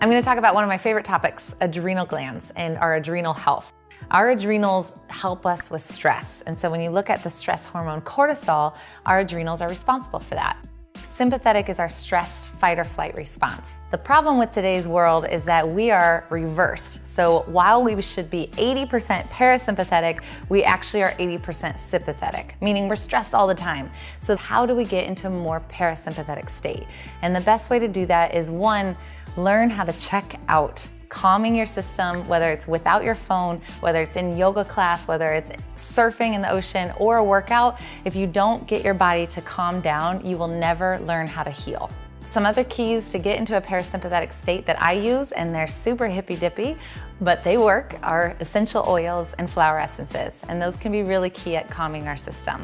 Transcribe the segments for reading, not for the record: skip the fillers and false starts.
I'm going to talk about one of my favorite topics, adrenal glands and our adrenal health. Our adrenals help us with stress. And so when you look at the stress hormone cortisol, our adrenals are responsible for that. Sympathetic is our stress fight or flight response. The problem with today's world is that we are reversed. So while we should be 80% parasympathetic, we actually are 80% sympathetic, meaning we're stressed all the time. So how do we get into a more parasympathetic state? And the best way to do that is, one, learn how to check out. Calming your system, whether it's without your phone, whether it's in yoga class, whether it's surfing in the ocean or a workout, if you don't get your body to calm down, you will never learn how to heal. Some other keys to get into a parasympathetic state that I use, and they're super hippy dippy, but they work, are essential oils and flower essences. And those can be really key at calming our system.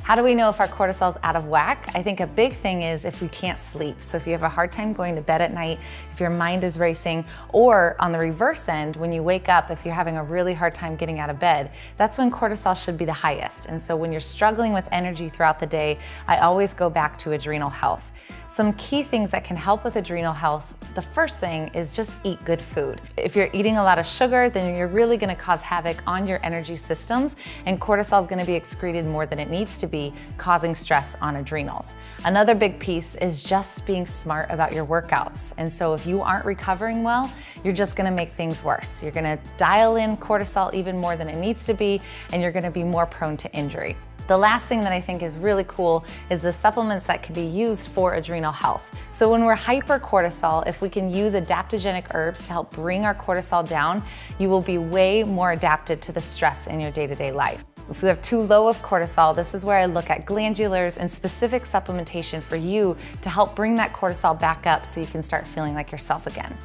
How do we know if our cortisol is out of whack? I think a big thing is if we can't sleep. So if you have a hard time going to bed at night, if your mind is racing, or on the reverse end, when you wake up, if you're having a really hard time getting out of bed, that's when cortisol should be the highest. And so when you're struggling with energy throughout the day, I always go back to adrenal health. Some key things that can help with adrenal health, the first thing is just eat good food. If you're eating a lot of sugar, then you're really gonna cause havoc on your energy systems, and cortisol is gonna be excreted more than it needs to be, causing stress on adrenals. Another big piece is just being smart about your workouts. And so if you aren't recovering well, you're just gonna make things worse. You're gonna dial in cortisol even more than it needs to be, and you're gonna be more prone to injury. The last thing that I think is really cool is the supplements that can be used for adrenal health. So when we're hypercortisol, if we can use adaptogenic herbs to help bring our cortisol down, you will be way more adapted to the stress in your day-to-day life. If we have too low of cortisol, this is where I look at glandulars and specific supplementation for you to help bring that cortisol back up so you can start feeling like yourself again.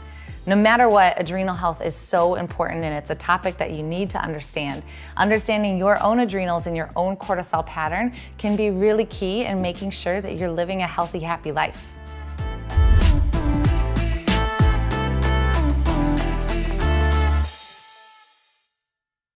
No matter what, adrenal health is so important, and it's a topic that you need to understand. Understanding your own adrenals and your own cortisol pattern can be really key in making sure that you're living a healthy, happy life.